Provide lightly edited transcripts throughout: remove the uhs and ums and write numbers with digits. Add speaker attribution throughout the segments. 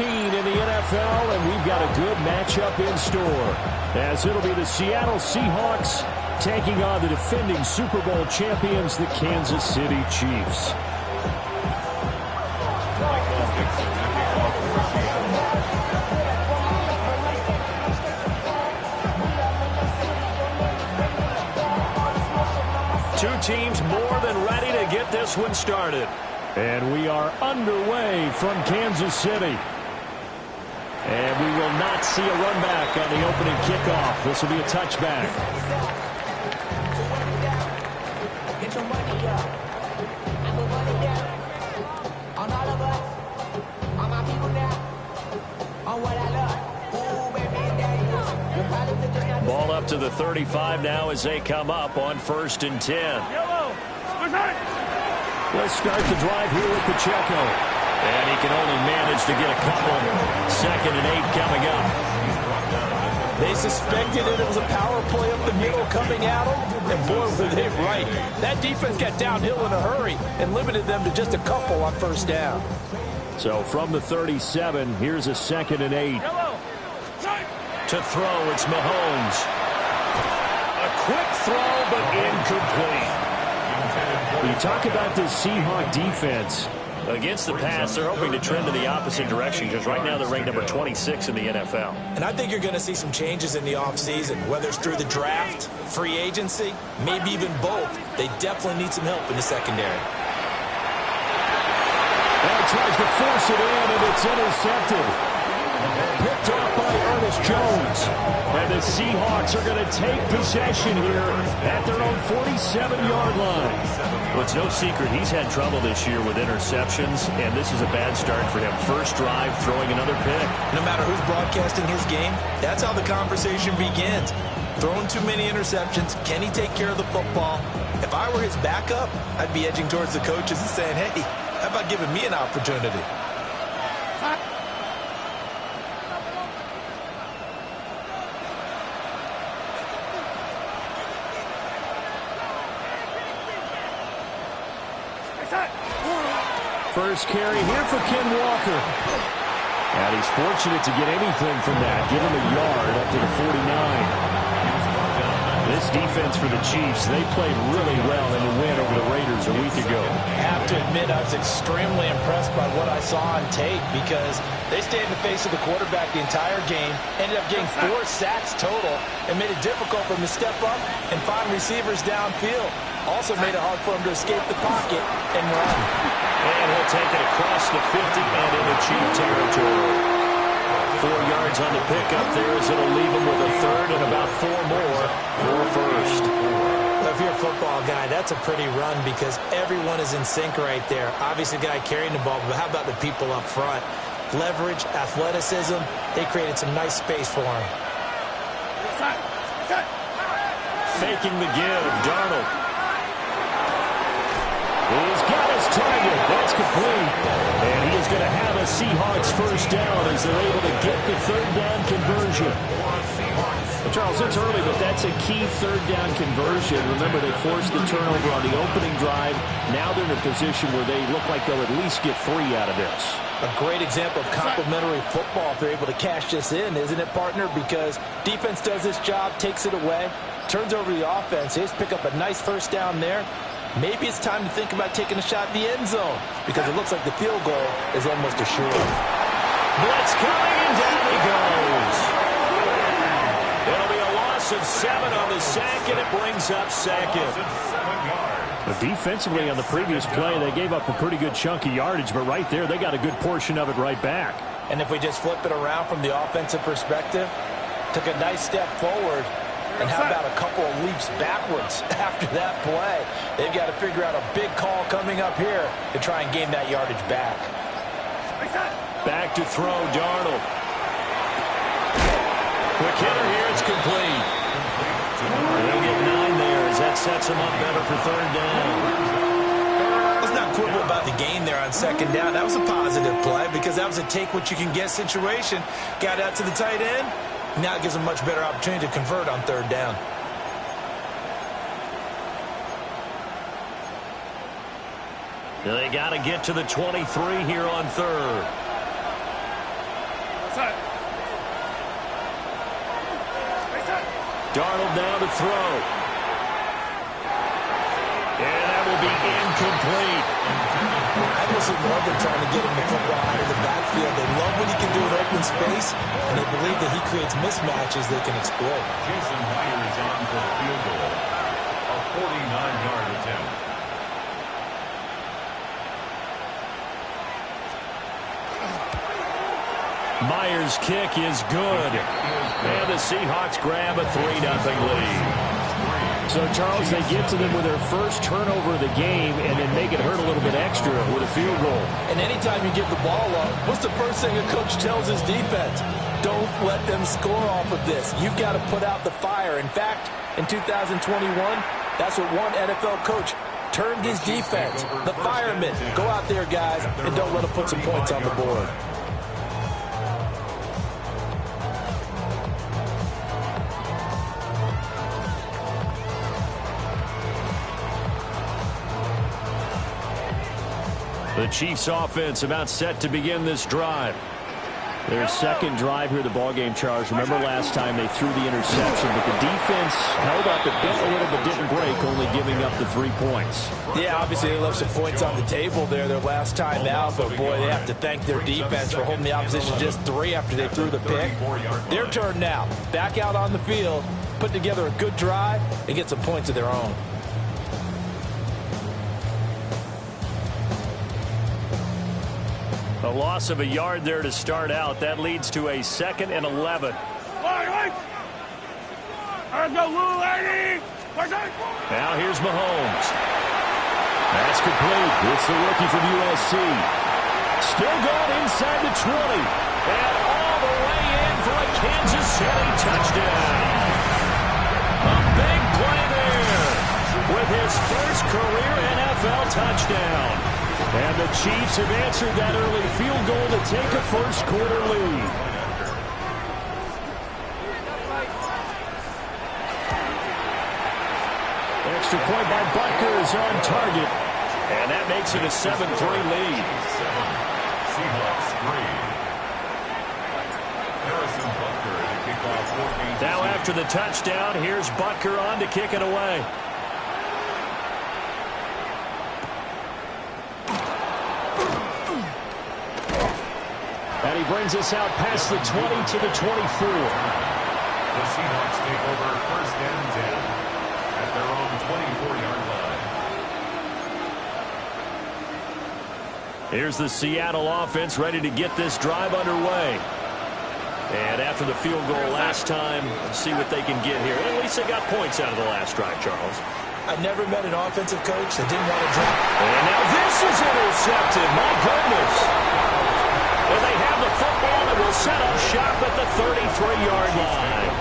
Speaker 1: in the NFL, and we've got a good matchup in store, as it'll be the Seattle Seahawks taking on the defending Super Bowl champions, the Kansas City Chiefs. Two teams more than ready to get this one started. And we are underway from Kansas City. And we will not see a run back on the opening kickoff. This will be a touchback. Ball up to the 35 now as they come up on 1st and 10. Let's start the drive here with Pacheco. And he can only manage to get a couple. 2nd and 8 coming up.
Speaker 2: They suspected it was a power play up the middle coming at them, and boy, were they right. That defense got downhill in a hurry and limited them to just a couple on 1st down.
Speaker 1: So from the 37, here's a 2nd and 8. To throw, it's Mahomes. A quick throw, but incomplete. You talk about this Seahawk defense. Against the pass, they're hoping to trend in the opposite direction because right now they're ranked number 26 in the NFL.
Speaker 2: And I think you're going to see some changes in the offseason, whether it's through the draft, free agency, maybe even both. They definitely need some help in the secondary.
Speaker 1: And tries to force it in, and it's intercepted. Picked off by Ernest Jones. And the Seahawks are going to take possession here at their own 47-yard line.
Speaker 3: Well, it's no secret he's had trouble this year with interceptions, and this is a bad start for him. First drive, throwing another pick.
Speaker 2: No matter who's broadcasting his game, that's how the conversation begins. Throwing too many interceptions, can he take care of the football? If I were his backup, I'd be edging towards the coaches and saying, hey, how about giving me an opportunity?
Speaker 1: First carry here for Ken Walker. And he's fortunate to get anything from that. Give him a yard up to the 49. This defense for the Chiefs, they played really well in the win over the Raiders a week ago.
Speaker 2: I have to admit, I was extremely impressed by what I saw on tape because they stayed in the face of the quarterback the entire game, ended up getting 4 sacks total, and made it difficult for him to step up and find receivers downfield. Also made it hard for him to escape the pocket and run.
Speaker 3: And he'll take it across the 50 and into Chief territory. 4 yards on the pickup there as it'll leave him with a third and about 4 more for a first.
Speaker 2: Well, if you're a football guy, that's a pretty run because everyone is in sync right there. Obviously, the guy carrying the ball, but how about the people up front? Leverage, athleticism, they created some nice space for him.
Speaker 1: Faking the give, Darnold. He's got his target. That's complete. And he is going to have a Seahawks first down as they're able to get the 3rd down conversion. Well, Charles, it's early, but that's a key 3rd down conversion. Remember, they forced the turnover on the opening drive. Now they're in a position where they look like they'll at least get 3 out of this.
Speaker 2: A great example of complementary football if they're able to cash this in, isn't it, partner? Because defense does this job, takes it away, turns over the offense. They just pick up a nice first down there. Maybe it's time to think about taking a shot in the end zone because it looks like the field goal is almost assured.
Speaker 1: Blitz coming, and down he goes. It'll be a loss of 7 on the sack, and it brings up 2nd. But defensively on the previous play, they gave up a pretty good chunk of yardage, but right there, they got a good portion of it right back.
Speaker 2: And if we just flip it around from the offensive perspective, took a nice step forward. And how about a couple of leaps backwards after that play? They've got to figure out a big call coming up here to try and gain that yardage back.
Speaker 1: Back to throw, Darnold. Quick hitter here, it's complete. They'll get 9 there as that sets them up better for 3rd down.
Speaker 2: Let's not quibble about the gain there on 2nd down. That was a positive play because that was a take-what-you-can-get situation. Got out to the tight end. Now it gives them a much better opportunity to convert on 3rd down.
Speaker 3: They got to get to the 23 here on 3rd.
Speaker 1: Darnold now to throw. And that will be incomplete.
Speaker 2: I just love them trying to get him the football out of the backfield. They love what he can do in open space, and they believe that he creates mismatches they can exploit.
Speaker 3: Jason Myers on for the field goal. A 49-yard attempt.
Speaker 1: Myers' kick is good. And the Seahawks grab a 3-0 lead. So, Charles, they get to them with their first turnover of the game and then make it hurt a little bit extra with a field goal.
Speaker 2: And anytime you give the ball up, what's the first thing a coach tells his defense? Don't let them score off of this. You've got to put out the fire. In fact, in 2021, that's what one NFL coach termed his defense. The firemen. Go out there, guys, and don't let them put some points on the board.
Speaker 1: The Chiefs offense about set to begin this drive. Their second drive here, the ballgame, Charles. Remember last time they threw the interception, but the defense held up, it bent a little but didn't break, only giving up the 3 points.
Speaker 2: Yeah, obviously they left some points on the table there their last time out, but boy, they have to thank their defense for holding the opposition just 3 after they threw the pick. Their turn now. Back out on the field, put together a good drive, and get some points of their own.
Speaker 1: A loss of a yard there to start out. That leads to a 2nd and 11. Now here's Mahomes. That's complete. It's the rookie from USC. Still going inside the 20. And all the way in for a Kansas City touchdown. A big play there with his first career NFL touchdown. And the Chiefs have answered that early field goal to take a first-quarter lead. Extra point by Butker is on target. And that makes it a 7-3 lead.
Speaker 3: Seahawks 3.
Speaker 1: Now after the touchdown, here's Butker on to kick it away. And he brings us out past the 20 to the 24.
Speaker 3: The Seahawks take over 1st and 10 at their own 24-yard line.
Speaker 1: Here's the Seattle offense ready to get this drive underway. And after the field goal last time, let's see what they can get here. At least they got points out of the last drive, Charles.
Speaker 2: I never met an offensive coach that didn't want to drop.
Speaker 1: And now this is intercepted. My goodness. And they have the football and will set up shop at the 33-yard line.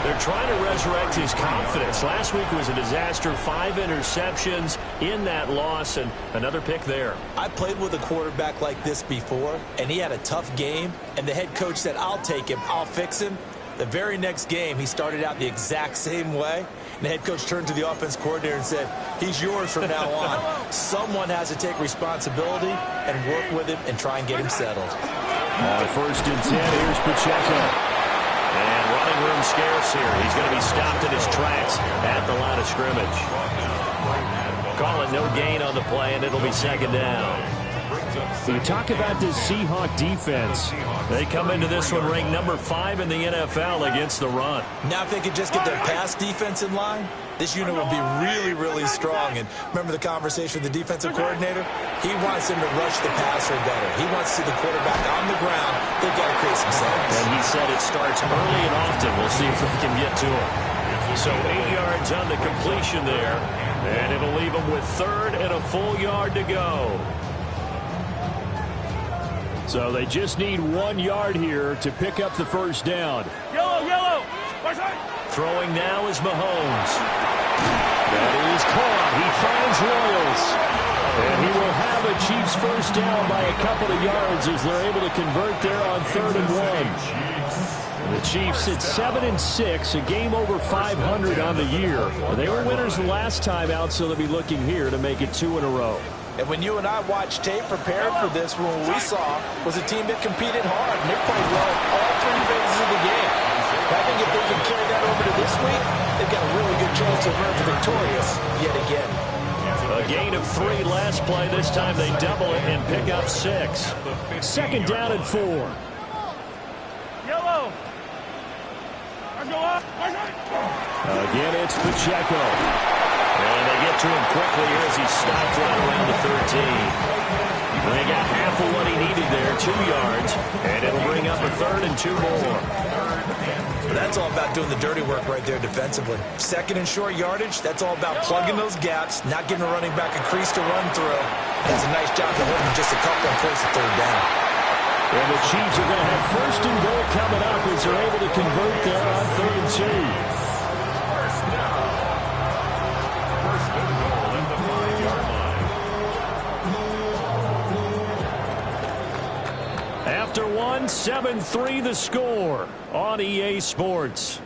Speaker 1: They're trying to resurrect his confidence. Last week was a disaster. 5 interceptions in that loss and another pick there.
Speaker 2: I played with a quarterback like this before, and he had a tough game, and the head coach said, I'll take him, I'll fix him. The very next game, he started out the exact same way. And the head coach turned to the offense coordinator and said, he's yours from now on. Someone has to take responsibility and work with him and try and get him settled.
Speaker 1: 1st and 10, here's Pacheco. And running room scarce here. He's going to be stopped in his tracks at the line of scrimmage. Call it no gain on the play, and it'll be 2nd down. You talk about this Seahawk defense. They come into this one ranked number 5 in the NFL against the run.
Speaker 2: Now if they could just get their pass defense in line, this unit would be really, really strong. And remember the conversation with the defensive coordinator? He wants him to rush the passer better. He wants to see the quarterback on the ground. They've got to create some sacks.
Speaker 1: And he said it starts early and often. We'll see if we can get to him. So 8 yards on the completion there. And it'll leave him with 3rd and a full yard to go. So they just need 1 yard here to pick up the first down.
Speaker 4: Yellow.
Speaker 1: Throwing now is Mahomes. That is caught. He finds Royals. And he will have a Chiefs first down by a couple of yards as they're able to convert there on 3rd and 1. The Chiefs at 7-6, a game over 500 on the year. They were winners the last time out, so they'll be looking here to make it 2 in a row.
Speaker 2: And when you and I watched tape preparing for this, what we saw was a team that competed hard, and they played well all 3 phases of the game. I think if they can carry that over to this week, they've got a really good chance to emerge victorious yet again.
Speaker 1: A gain of 3 last play. This time they double it and pick up 6. Second down and 4.
Speaker 4: Yellow.
Speaker 1: Again, it's Pacheco. And they get to him quickly here as he stopped right around the 13. They got half of what he needed there, 2 yards. And it'll bring up a 3rd and 2 more.
Speaker 2: That's all about doing the dirty work right there defensively. Second and short yardage, that's all about plugging those gaps, not giving a running back a crease to run through. That's a nice job to hold him just a couple and force a 3rd down.
Speaker 1: And the Chiefs are going to have 1st and goal coming up as they're able to convert there on 3rd and 2.
Speaker 3: First and goal at the 5-yard line.
Speaker 1: After 1, 7-3 the score on EA Sports.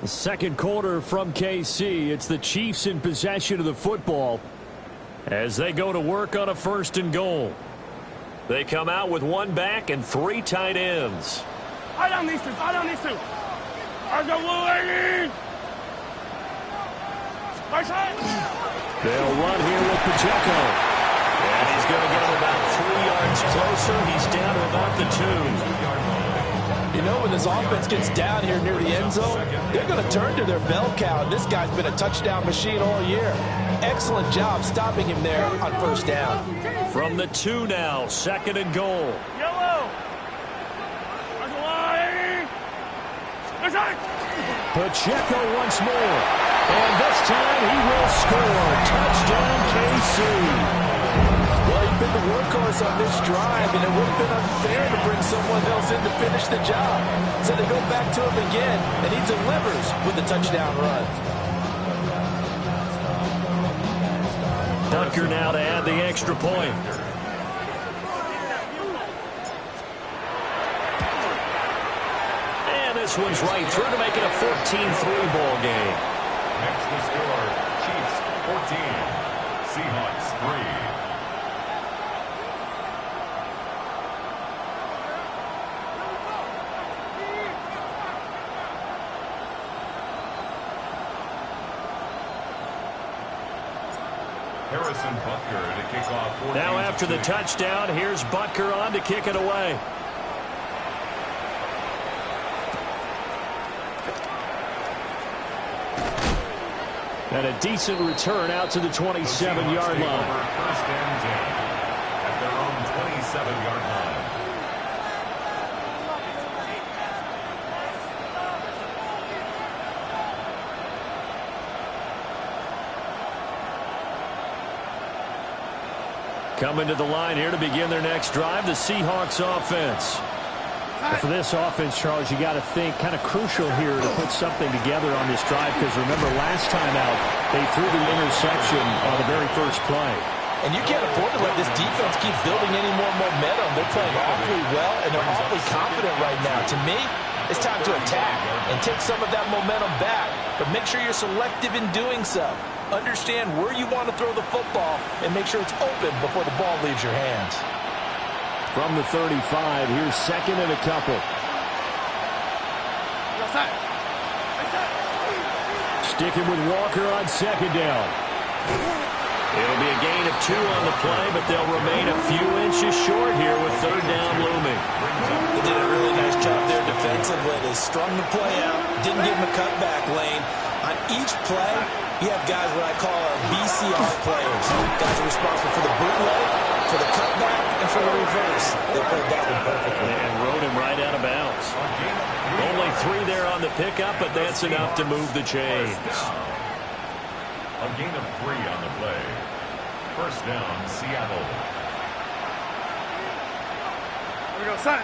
Speaker 1: The second quarter from KC. It's the Chiefs in possession of the football as they go to work on a 1st and goal. They come out with 1 back and 3 tight ends.
Speaker 4: I don't need to. I go Willie.
Speaker 1: They'll run here with Pacheco. And he's going to get him about 3 yards closer. He's down to about the 2-yard line.
Speaker 2: You know, when this offense gets down here near the end zone, they're going to turn to their bell cow. This guy's been a touchdown machine all year. Excellent job stopping him there on 1st down.
Speaker 1: From the 2 now, 2nd and goal.
Speaker 4: Yellow.
Speaker 1: Pacheco once more. And this time he will score. Touchdown, KC.
Speaker 2: Well, he's been the workhorse on this drive, and it would have been unfair to bring someone else in to finish the job. So they go back to him again, and he delivers with the touchdown run.
Speaker 1: Butker now to add the extra point. And this one's right through to make it a 14-3 ball game.
Speaker 3: Next to score, Chiefs 14, Seahawks 3. Harrison Butker to kick off.
Speaker 1: Now after the touchdown, here's Butker on to kick it away. And a decent return out to the 27-yard line.
Speaker 3: First and 10 at their own 27-yard line.
Speaker 1: Coming to the line here to begin their next drive, the Seahawks offense.
Speaker 5: For this offense, Charles, you got to think kind of crucial here to put something together on this drive, because remember last time out they threw the interception on the very first play.
Speaker 2: And you can't afford to let this defense keep building any more momentum. They're playing awfully well, and they're awfully confident right now. To me, it's time to attack and take some of that momentum back. But make sure you're selective in doing so. Understand where you want to throw the football and make sure it's open before the ball leaves your hands.
Speaker 1: From the 35, here's 2nd and a couple. Sticking with Walker on 2nd down. It'll be a gain of 2 on the play, but they'll remain a few inches short here with 3rd down looming.
Speaker 2: They did a really nice job there defensively. They strung the play out, didn't give him a cutback lane. On each play, you have guys what I call our BCR players. Guys are responsible for the bootleg, for the cutback, and for the reverse. They played that one perfectly.
Speaker 1: And rode him right out of bounds. Only 3 there on the pickup, but that's enough to move the chains.
Speaker 3: A gain of 3 on the play. First down, Seattle.
Speaker 4: Here we go, son.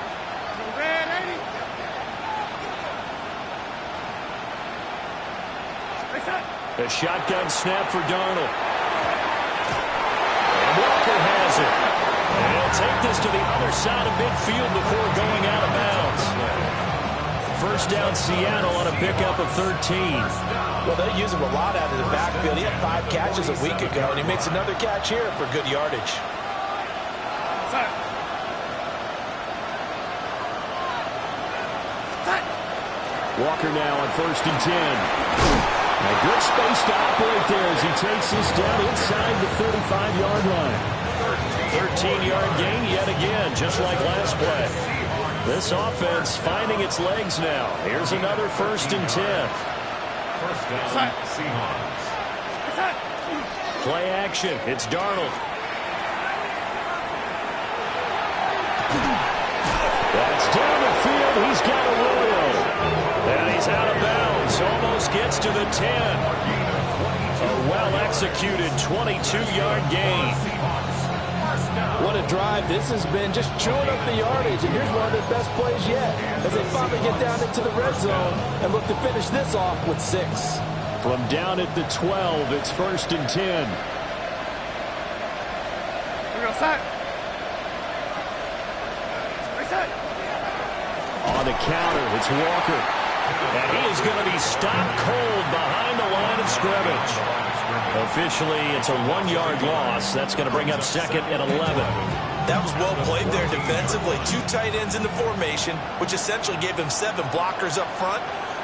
Speaker 4: Red 80.
Speaker 1: A shotgun snap for Darnold. And Walker has it. And he'll take this to the other side of midfield before going out of bounds. first down Seattle on a pickup of 13.
Speaker 2: Well, they use him a lot out of the backfield. He had 5 catches a week ago, and he makes another catch here for good yardage.
Speaker 1: Walker now on 1st and 10. A good space to operate there as he takes this down inside the 35-yard line. 13-yard gain yet again, just like last play. This offense finding its legs now. Here's another 1st and 10.
Speaker 4: First down, Seahawks.
Speaker 1: Play action. It's Darnold. That's down the field. He's got a royal. And he's out of bounds. Almost gets to the 10. A well-executed 22-yard gain.
Speaker 2: What a drive this has been, just chewing up the yardage. And here's one of their best plays yet as they finally get down into the red zone and look to finish this off with 6.
Speaker 1: From down at the 12, it's 1st and 10. On the counter, it's Walker. And he is going to be stopped cold behind the line of scrimmage. Officially, it's a 1-yard loss. That's going to bring up 2nd and 11.
Speaker 2: That was well played there defensively. 2 tight ends in the formation, which essentially gave them 7 blockers up front.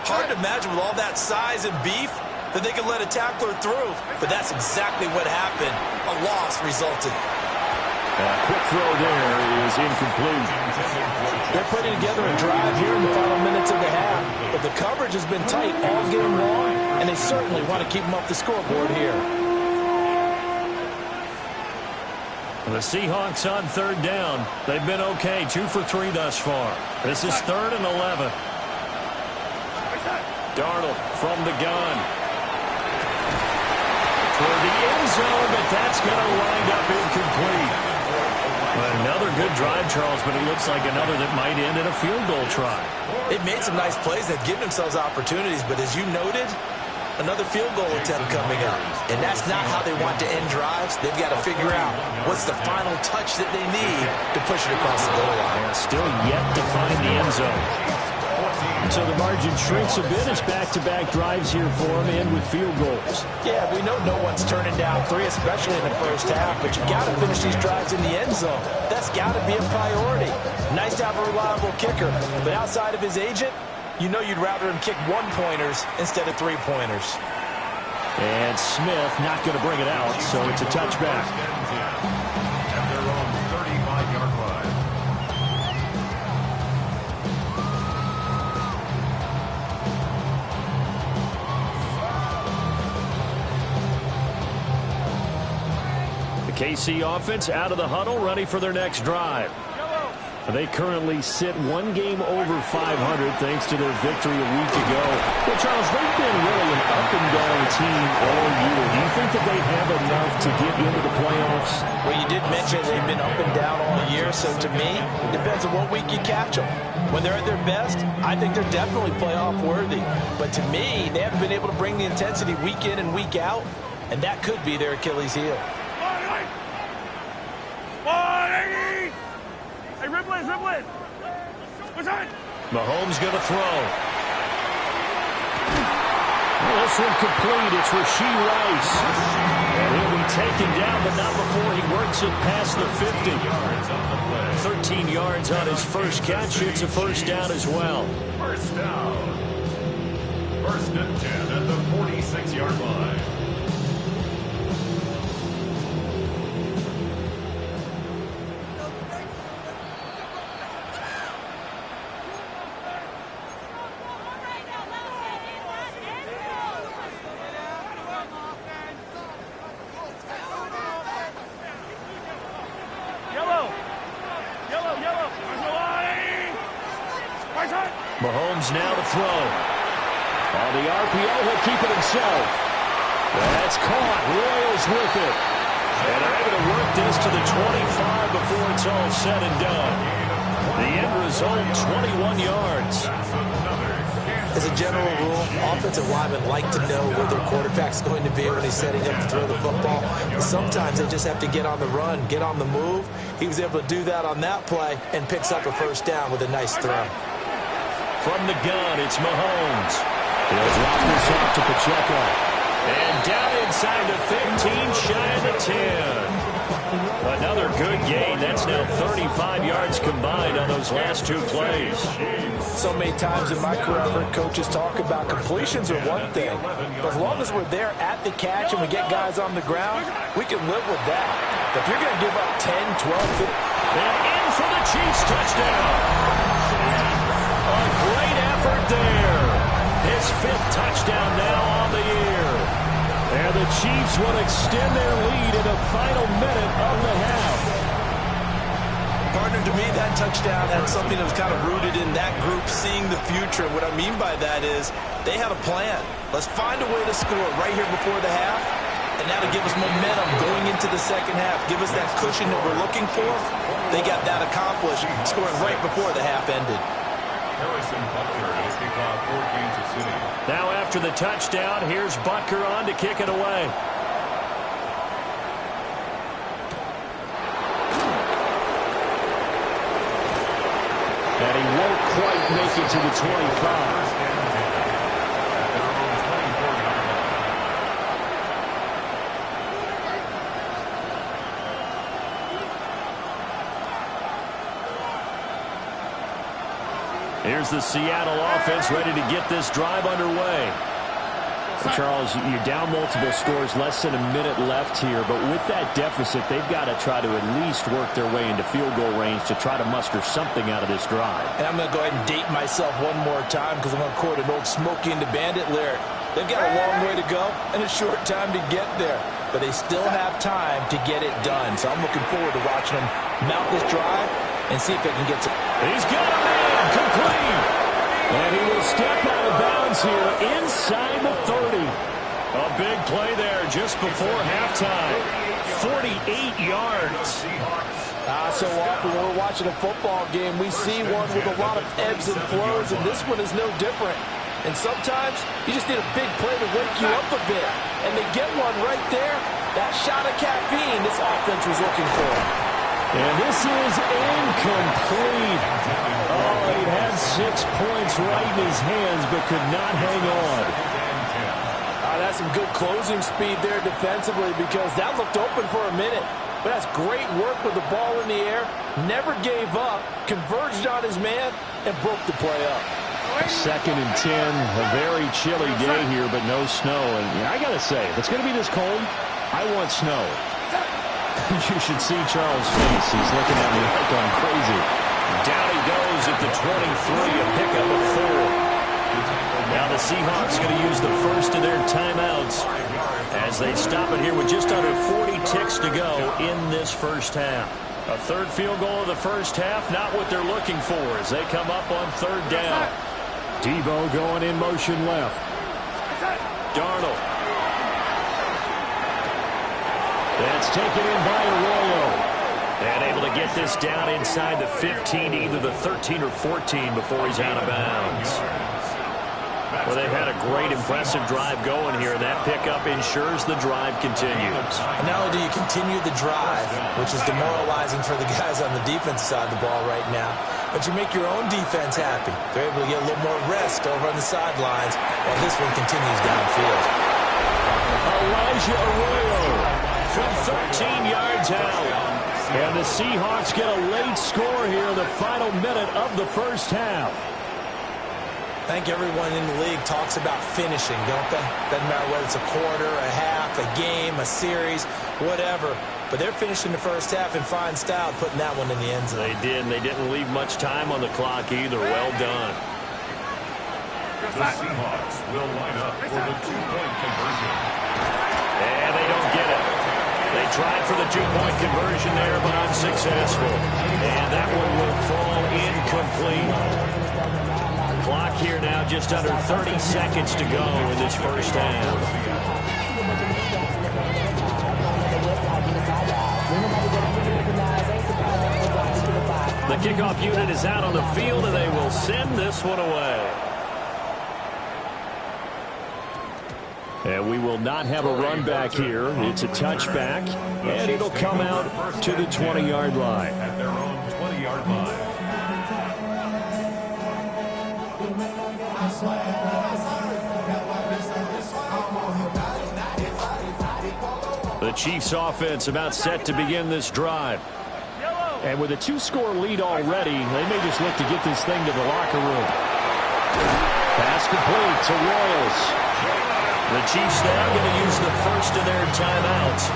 Speaker 2: Hard to imagine with all that size and beef that they could let a tackler through. But that's exactly what happened. A loss resulted.
Speaker 1: Quick throw there is incomplete.
Speaker 2: They're putting together a drive here in the final minutes of the half. But the coverage has been tight all game long, and they certainly want to keep them off the scoreboard here.
Speaker 1: The Seahawks on 3rd down. They've been okay, 2 for 3 thus far. This is 3rd and 11. Darnold from the gun. For the end zone, but that's going to wind up incomplete. Another good drive, Charles, but it looks like another that might end in a field goal try.
Speaker 2: They've made some nice plays. They've given themselves opportunities, but as you noted, another field goal attempt coming up. And that's not how they want to end drives. They've got to figure out what's the final touch that they need to push it across the goal line.
Speaker 1: Yeah, still yet to find the end zone. So the margin shrinks a bit as back-to-back drives here for them and with field goals.
Speaker 2: Yeah, we know no one's turning down 3, especially in the first half, but you got to finish these drives in the end zone. That's got to be a priority. Nice to have a reliable kicker, but outside of his agent, you know you'd rather him kick 1-pointers instead of 3-pointers.
Speaker 1: And Smith not going to bring it out, so it's a touchback.
Speaker 4: And they're on 35-yard line.
Speaker 1: KC offense out of the huddle, ready for their next drive. They currently sit 1 game over 500 thanks to their victory a week ago. Well, Charles, they've been really an up-and-down team all year. Do you think that they have enough to get into the playoffs?
Speaker 2: Well, you did mention they've been up and down all year, so to me, it depends on what week you catch them. When they're at their best, I think they're definitely playoff worthy. But to me, they haven't been able to bring the intensity week in and week out, and that could be their Achilles heel.
Speaker 4: Hey, Ripley. What's that?
Speaker 1: Mahomes going to throw. This one complete. It's Rashee Rice. And he'll be taken down, but not before he works it past the 50. 13 yards on his first catch. It's a first down as well.
Speaker 4: First down. 1st and 10 at the 46-yard line.
Speaker 1: Mahomes now to throw. On the RPO, he'll keep it himself. That's caught. Royals with it. And they're able to work this to the 25 before it's all said and done. The end result, 21 yards.
Speaker 2: As a general rule, offensive linemen like to know where their quarterback's going to be when he's setting up to throw the football. But sometimes they just have to get on the run, get on the move. He was able to do that on that play and picks up a first down with a nice throw.
Speaker 1: From the gun, it's Mahomes.
Speaker 5: He'll drop this off to Pacheco.
Speaker 1: And down inside the 15, shy of the 10. Another good gain. That's now 35 yards combined on those last two plays.
Speaker 2: So many times in my career, I've heard coaches talk about completions are one thing. But as long as we're there at the catch and we get guys on the ground, we can live with that. But if you're going to give up 10, 12, 15...
Speaker 1: And in for the Chiefs touchdown. A great effort there. His 5th touchdown now on the year.
Speaker 5: And the Chiefs will extend their lead in the final minute of the half.
Speaker 2: Partner, to me, that touchdown had something that was kind of rooted in that group seeing the future. What I mean by that is they had a plan. Let's find a way to score right here before the half, and that'll give us momentum going into the second half. Give us that cushion that we're looking for. They got that accomplished, scoring right before the half ended.
Speaker 1: Now after the touchdown, here's Butker on to kick it away.
Speaker 5: And he won't quite make it to the 25.
Speaker 1: Here's the Seattle offense ready to get this drive underway.
Speaker 5: Charles, you're down multiple scores, less than a minute left here, but with that deficit, they've got to try to at least work their way into field goal range to try to muster something out of this drive.
Speaker 2: And I'm going to go ahead and date myself one more time because I'm going to quote an old Smokey and the Bandit lyric. They've got a long way to go and a short time to get there, but they still have time to get it done. So I'm looking forward to watching them mount this drive and see if they can get some.
Speaker 1: He's got a man complete.
Speaker 5: And he will step out of bounds here inside the 30.
Speaker 1: A big play there just before halftime. 48 yards.
Speaker 2: So often when we're watching a football game, we see one with a lot of ebbs and flows, and this one is no different. And sometimes you just need a big play to wake you up a bit. And they get one right there. That shot of caffeine this offense was looking for.
Speaker 5: And this is incomplete. Oh, he had 6 points right in his hands, but could not hang on.
Speaker 2: That's some good closing speed there defensively because that looked open for a minute. But that's great work with the ball in the air. Never gave up, converged on his man, and broke the play up.
Speaker 5: 2nd and 10, a very chilly day here, but no snow. And I got to say, if it's going to be this cold, I want snow. You should see Charles' face. He's looking at me like I'm crazy.
Speaker 1: Down he goes at the 23, a pickup of 4. Now the Seahawks going to use the first of their timeouts as they stop it here with just under 40 ticks to go in this first half. A 3rd field goal of the first half, not what they're looking for as they come up on 3rd down.
Speaker 5: Debo going in motion left.
Speaker 1: Darnold.
Speaker 5: That's taken in by Arroyo.
Speaker 1: And able to get this down inside the 15, either the 13 or 14 before he's out of bounds. Well, they've had a great, impressive drive going here. That pickup ensures the drive continues.
Speaker 2: And not only do you continue the drive, which is demoralizing for the guys on the defensive side of the ball right now, but you make your own defense happy. They're able to get a little more rest over on the sidelines while this one continues downfield.
Speaker 5: Elijah Arroyo
Speaker 1: from 13 yards out.
Speaker 5: And the Seahawks get a late score here in the final minute of the first half.
Speaker 2: I think everyone in the league talks about finishing, don't they? Doesn't matter whether it's a quarter, a half, a game, a series, whatever. But they're finishing the first half in fine style, putting that one in the end zone.
Speaker 1: They did, and they didn't leave much time on the clock either. Well done.
Speaker 4: The Seahawks will line up for the 2-point conversion.
Speaker 1: And they don't get it. They tried for the 2-point conversion there, but unsuccessful. And that one will fall incomplete. Clock here now just under 30 seconds to go in this first half. The kickoff unit is out on the field, and they will send this one away.
Speaker 5: And we will not have a run back here. It's a touchback, and it'll come out to the 20-yard line.
Speaker 4: At their own 20-yard line.
Speaker 1: The Chiefs offense about set to begin this drive.
Speaker 5: And with a 2-score lead already, they may just look to get this thing to the locker room. Pass complete to Royals.
Speaker 1: The Chiefs now going to use the first of their timeouts,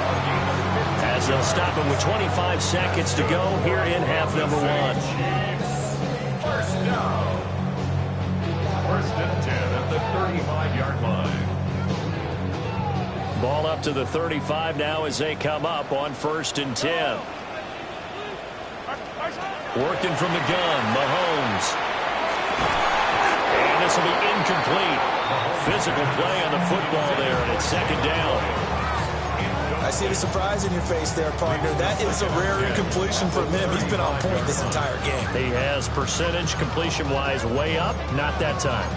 Speaker 1: as they'll stop it with 25 seconds to go here in half number 1.
Speaker 4: First down. First and 10 at the 35-yard line.
Speaker 1: Ball up to the 35 now as they come up on 1st and 10. Working from the gun, Mahomes. And this will be incomplete. Physical play on the football there, and it's 2nd down.
Speaker 2: I see the surprise in your face there, partner. That is a rare incompletion from him. He's been on point this entire game.
Speaker 1: He has percentage completion-wise way up, not that time.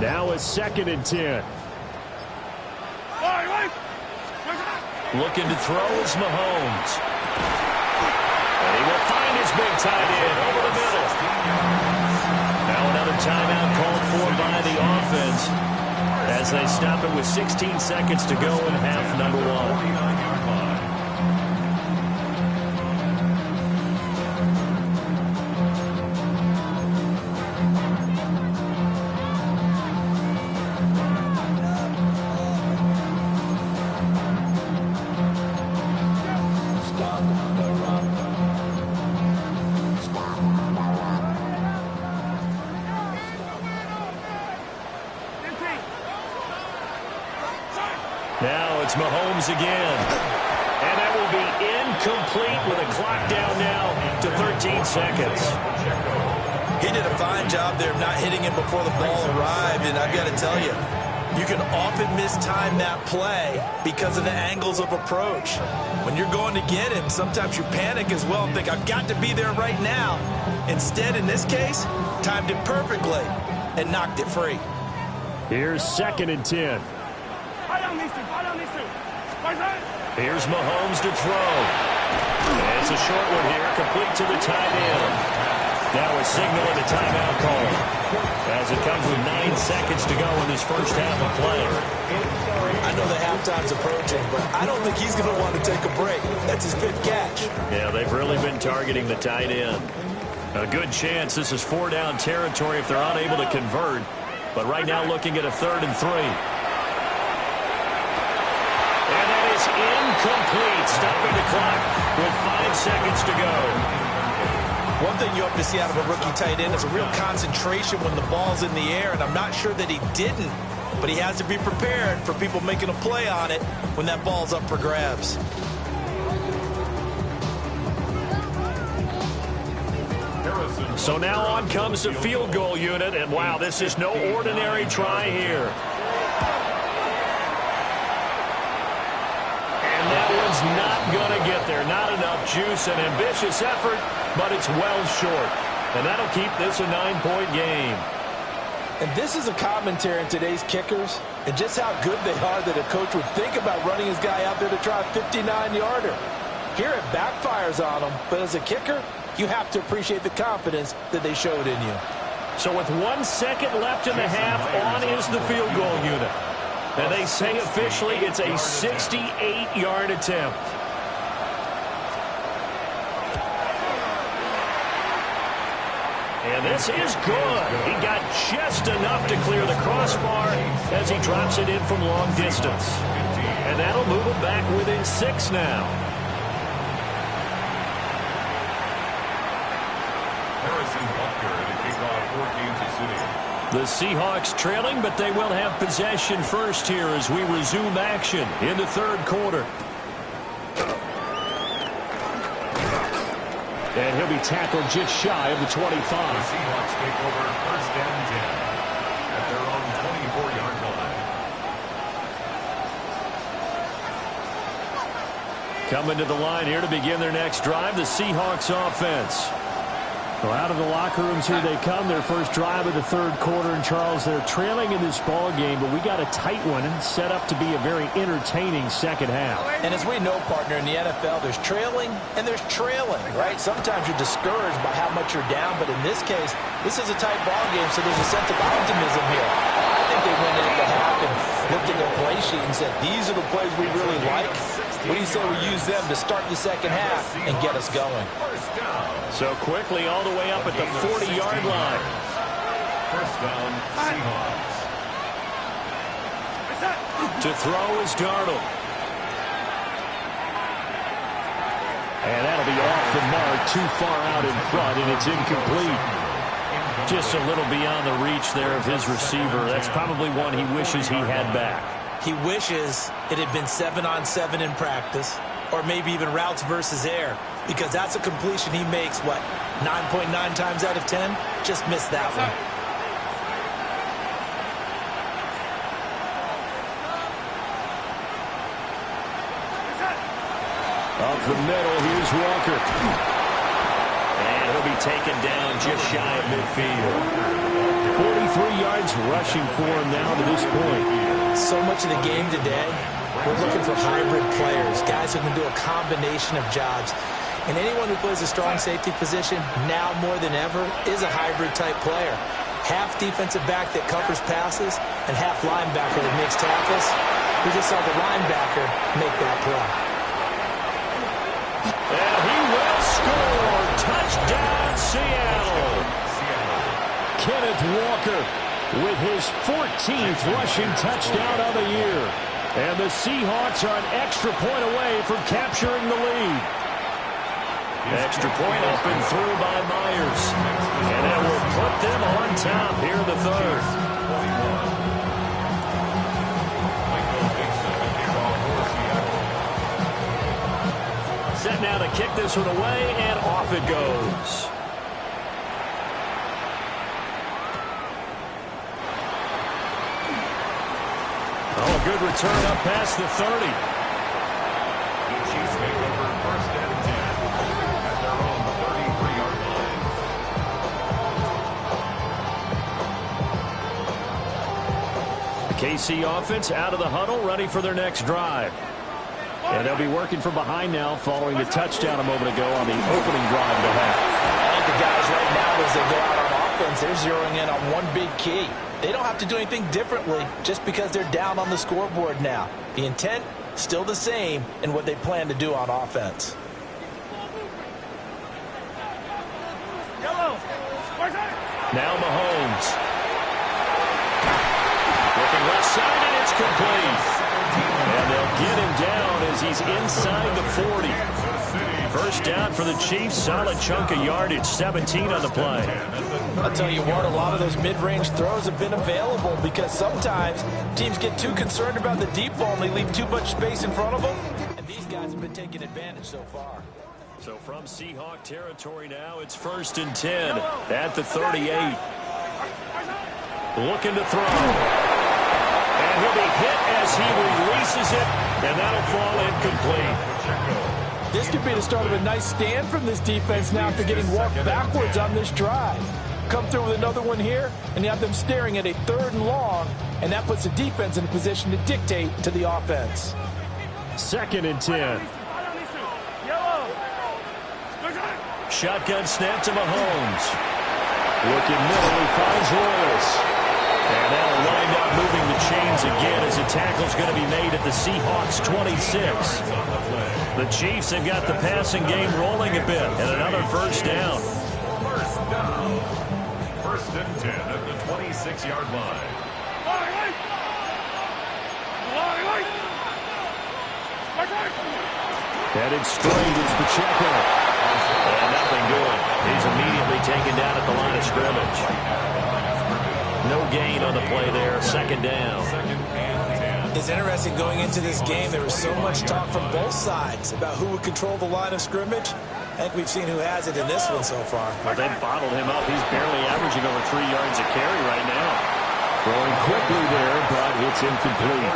Speaker 5: Now it's 2nd and 10.
Speaker 1: Looking to throw is Mahomes. And he will find his big tight end over the middle. Now another timeout called for by the offense as they stop it with 16 seconds to go in half number 1. Now it's Mahomes again. And that will be incomplete with a clock down now to 13 seconds.
Speaker 2: He did a fine job there of not hitting him before the ball arrived, and I've got to tell you, you can often mistime that play because of the angles of approach. When you're going to get him, sometimes you panic as well and think, I've got to be there right now. Instead, in this case, timed it perfectly and knocked it free.
Speaker 5: Here's 2nd and 10.
Speaker 1: Here's Mahomes to throw. And it's a short one here, complete to the tight end. Now a signal and a timeout call as it comes with 9 seconds to go in this first half of play.
Speaker 2: I know the halftime's approaching, but I don't think he's going to want to take a break. That's his 5th catch.
Speaker 1: Yeah, they've really been targeting the tight end. A good chance this is 4-down territory if they're unable to convert. But right now looking at a 3rd and 3. Incomplete, stopping the clock with 5 seconds to go.
Speaker 2: One thing you hope to see out of a rookie tight end is a real concentration when the ball's in the air, and I'm not sure that he didn't, but he has to be prepared for people making a play on it when that ball's up for grabs.
Speaker 1: So now on comes the field goal unit, and wow, this is no ordinary try here. Not going to get there. Not enough juice. An ambitious effort, but it's well short. And that'll keep this a 9-point game.
Speaker 2: And this is a commentary on today's kickers and just how good they are that a coach would think about running his guy out there to try a 59-yarder. Here it backfires on him, but as a kicker, you have to appreciate the confidence that they showed in you.
Speaker 1: So with 1 second left in the half, on is the field goal unit. And they say officially it's a 68-yard attempt. And this is good. He got just enough to clear the crossbar as he drops it in from long distance. And that'll move him back within 6 now. The Seahawks trailing, but they will have possession first here as we resume action in the 3rd quarter.
Speaker 5: And he'll be tackled just shy of the 25.
Speaker 4: The Seahawks take over 1st and 10 at their own 24-yard line.
Speaker 1: Coming to the line here to begin their next drive, the Seahawks offense.
Speaker 5: Well, out of the locker rooms here they come. Their first drive of the third quarter. And, Charles, they're trailing in this ball game, but we got a tight one set up to be a very entertaining second half.
Speaker 2: And as we know, partner, in the NFL, there's trailing and there's trailing, right? Sometimes you're discouraged by how much you're down, but in this case, this is a tight ball game, so there's a sense of optimism here. I think they went into the half and looked at their play sheet and said, these are the plays we really like. What do you say we use them to start the second half and get us going?
Speaker 1: So quickly all the way up at the 40-yard line.
Speaker 4: First down, Seahawks.
Speaker 1: To throw is Darnold. And that'll be off the mark, too far out in front, and it's incomplete. Just a little beyond the reach there of his receiver. That's probably one he wishes he had back.
Speaker 2: He wishes it had been 7-on-7 in practice, or maybe even routes versus air, because that's a completion he makes, what, 9.9 times out of 10? Just missed that one.
Speaker 1: Up the middle, here's Walker. And he'll be taken down just shy of midfield.
Speaker 5: 43 yards rushing for him now to this point.
Speaker 2: So much of the game today, we're looking for hybrid players, guys who can do a combination of jobs. And anyone who plays a strong safety position, now more than ever, is a hybrid-type player. Half defensive back that covers passes, and half linebacker that makes tackles. We just saw the linebacker make that play.
Speaker 1: And he will score. Touchdown, Seattle.
Speaker 5: Kenneth Walker with his 14th rushing touchdown of the year. And the Seahawks are an extra point away from capturing the lead.
Speaker 1: Extra point up and through by Myers. And that will put them on top here in the third. Set now to kick this one away, and off it goes. Oh, good return up past the 30.
Speaker 4: The Chiefs make over first and 10 at their own 33-yard line.
Speaker 1: The KC offense out of the huddle, ready for their next drive.
Speaker 5: And they'll be working from behind now following the touchdown a moment ago on the opening drive of the half.
Speaker 2: I think the guys right now, as they go out on offense, they're zeroing in on one big key. They don't have to do anything differently just because they're down on the scoreboard now. The intent, still the same in what they plan to do on offense.
Speaker 1: Now Mahomes. Looking left side, and it's complete. And they'll get him down as he's inside the 40. First down for the Chiefs. Solid chunk of yardage. 17 on the play.
Speaker 2: I'll tell you what, a lot of those mid-range throws have been available because sometimes teams get too concerned about the deep ball and they leave too much space in front of them. And these guys have been taking advantage so far.
Speaker 1: So from Seahawk territory now, it's first and 10 at the 38. Looking to throw. And he'll be hit as he releases it, and that'll fall incomplete.
Speaker 2: This could be the start of a nice stand from this defense now after getting walked backwards on this drive. Come through with another one here, and you have them staring at a 3rd and long, and that puts the defense in a position to dictate to the offense.
Speaker 5: 2nd and 10.
Speaker 1: Shotgun snap to Mahomes. Looking middle, he finds Royals. And that'll wind up moving the chains again as a tackle's going to be made at the Seahawks 26. The Chiefs have got the passing game rolling a bit, and another first down.
Speaker 4: First and 10 at the 26-yard line.
Speaker 1: Headed straight, it's Pacheco. And nothing good. He's immediately taken down at the line of scrimmage. No gain on the play there. 2nd down.
Speaker 2: It's interesting going into this game. There was so much talk from both sides about who would control the line of scrimmage. I think we've seen who has it in this one so far.
Speaker 1: Well, they bottled him up. He's barely averaging over 3 yards a carry right now.
Speaker 5: Throwing quickly there, but it's incomplete.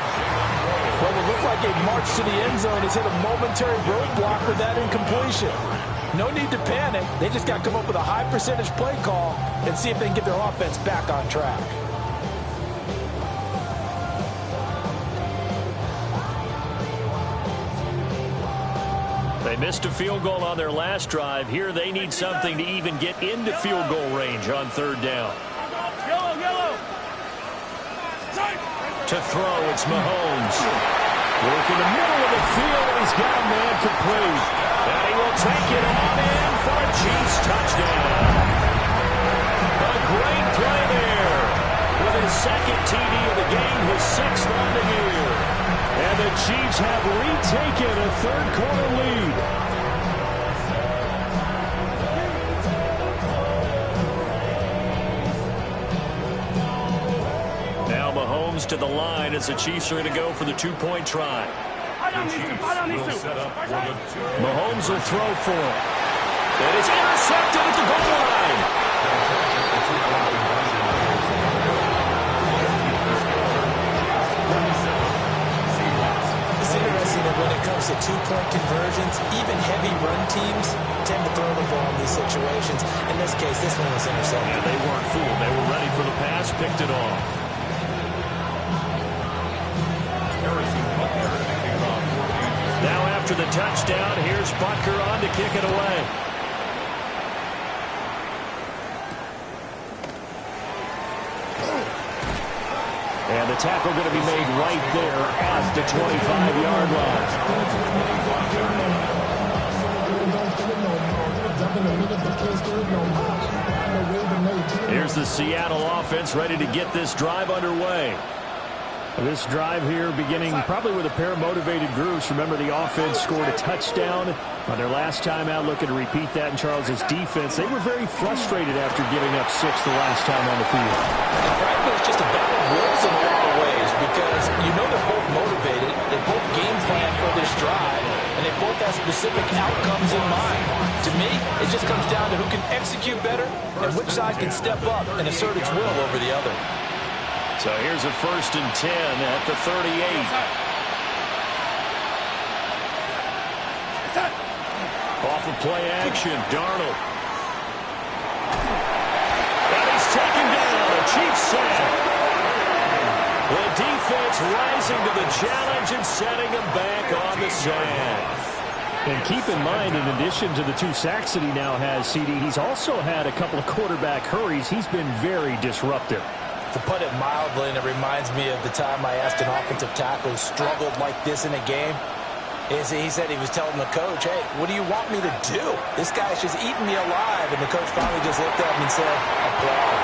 Speaker 2: Well, it looked like a march to the end zone has hit a momentary roadblock with that incompletion. No need to panic. They just got to come up with a high percentage play call and see if they can get their offense back on track.
Speaker 1: They missed a field goal on their last drive. Here they need something to even get into field goal range on third down. To throw, it's Mahomes. Working the middle of the field, and he's got a man complete. And he will take it on in for a Chiefs touchdown. A great play there. With his second TD of the game, his sixth on the year. And the Chiefs have retaken a third-quarter lead. Now Mahomes to the line as the Chiefs are going to go for the two-point try. Mahomes will throw for it. And it's intercepted at the goal line.
Speaker 2: It's interesting that when it comes to two-point conversions, even heavy run teams tend to throw the ball in these situations. In this case, this one was intercepted.
Speaker 1: Yeah, they weren't fooled. They were ready for the pass, picked it off. Now after the touchdown, here's Butker on to kick it away. And the tackle going to be made right there at the 25-yard line. Here's the Seattle offense ready to get this drive underway.
Speaker 5: This drive here beginning probably with a pair of motivated groups. Remember, the offense scored a touchdown on their last time out, looking to repeat that in Charles's defense. They were very frustrated after giving up 6 the last time on the field.
Speaker 2: And frankly, it's just a battle of wills in a lot of ways because you know they're both motivated, they both game plan for this drive, and they both have specific outcomes in mind. To me, it just comes down to who can execute better and which side can step up and assert its will over the other.
Speaker 1: So here's a 1st and 10 at the 38. Off of play action, Darnold. And he's taken down. A Chiefs sack. The defense rising to the challenge and setting him back on the sand.
Speaker 5: And keep in mind, in addition to the 2 sacks that he now has, CD, he's also had a couple of quarterback hurries. He's been very disruptive.
Speaker 2: To put it mildly, and it reminds me of the time I asked an offensive tackle who struggled like this in a game, is he said he was telling the coach, hey, what do you want me to do? This guy's just eating me alive. And the coach finally just looked at him and said, applaud.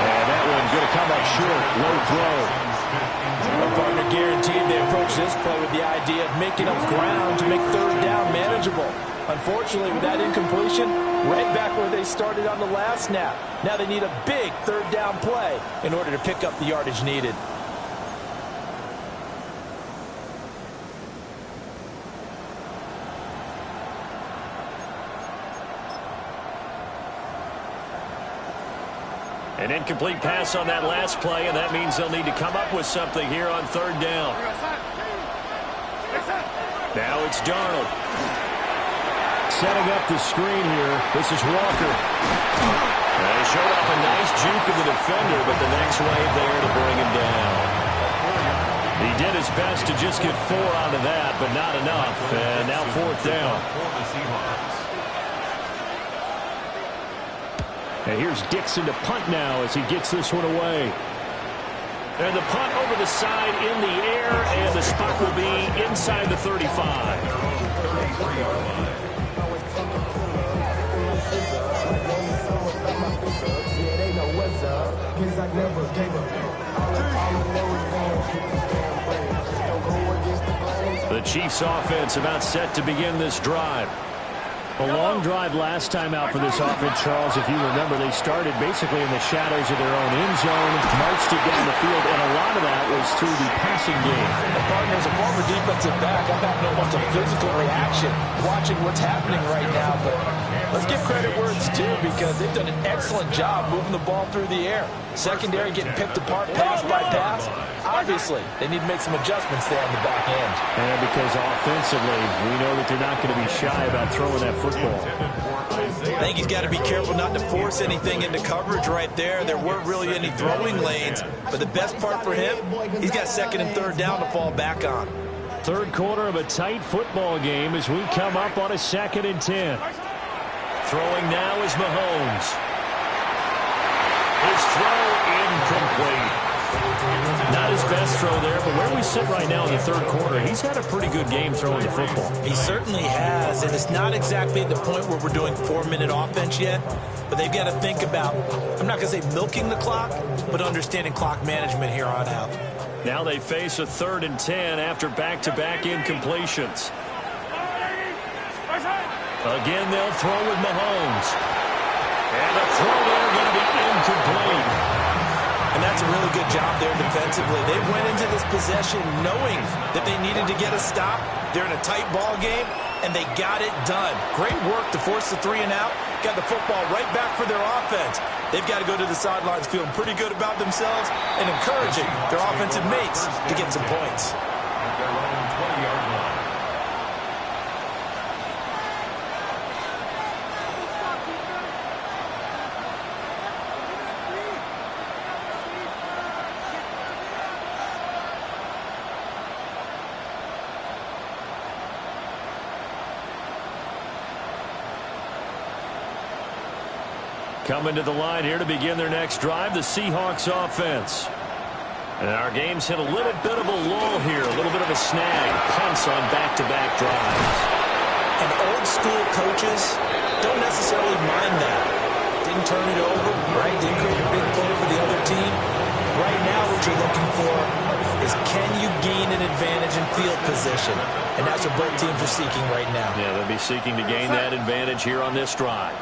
Speaker 5: And that one's going to come up short. Low throw.
Speaker 2: Our partner guaranteed they approach this play with the idea of making up ground to make third down manageable. Unfortunately, with that incompletion, right back where they started on the last snap. Now they need a big third down play in order to pick up the yardage needed.
Speaker 1: An incomplete pass on that last play, and that means they'll need to come up with something here on third down. Now it's Darnold.
Speaker 5: Setting up the screen here. This is Walker.
Speaker 1: They showed off a nice juke of the defender, but the next wave there to bring him down. He did his best to just get 4 out of that, but not enough. And now 4th down.
Speaker 5: And here's Dixon to punt now as he gets this one away.
Speaker 1: And the punt over the side in the air, and the spot will be inside the 35. The Chiefs offense about set to begin this drive. A long drive last time out for this offense, Charles. If you remember, they started basically in the shadows of their own end zone, marched it down the field, and a lot of that was through the passing game.
Speaker 2: The partner's a former defensive back. I'm having almost a physical reaction watching what's happening right now. But let's give credit where it's due because they've done an excellent job moving the ball through the air. Secondary getting picked apart pass by pass. Obviously, they need to make some adjustments there on the back end.
Speaker 1: And because offensively, we know that they're not going to be shy about throwing that football.
Speaker 2: I think he's got to be careful not to force anything into coverage right there. There weren't really any throwing lanes. But the best part for him, he's got second and third down to fall back on.
Speaker 1: Third quarter of a tight football game as we come up on a 2nd and 10. Throwing now is Mahomes. His throw incomplete. Not his best throw there, but where we sit right now in the third quarter, he's had a pretty good game throwing the football.
Speaker 2: He certainly has, and it's not exactly at the point where we're doing 4-minute offense yet, but they've got to think about, I'm not going to say milking the clock, but understanding clock management here on out.
Speaker 1: Now they face a 3rd and 10 after back-to-back incompletions. Again, they'll throw with Mahomes. And a throw there going to be incomplete.
Speaker 2: And that's a really good job there defensively. They went into this possession knowing that they needed to get a stop. They're in a tight ball game, and they got it done. Great work to force the 3 and out. Got the football right back for their offense. They've got to go to the sidelines feeling pretty good about themselves and encouraging their offensive mates to get some points.
Speaker 4: At their own 20-yard line.
Speaker 1: Coming to the line here to begin their next drive, the Seahawks offense. And our game's hit a little bit of a lull here, a little bit of a snag. Punts on back-to-back drives.
Speaker 2: And old-school coaches don't necessarily mind that. Didn't turn it over, right? Didn't create a big play for the other team. Right now what you're looking for is can you gain an advantage in field position? And that's what both teams are seeking right now.
Speaker 1: Yeah, they'll be seeking to gain that advantage here on this drive.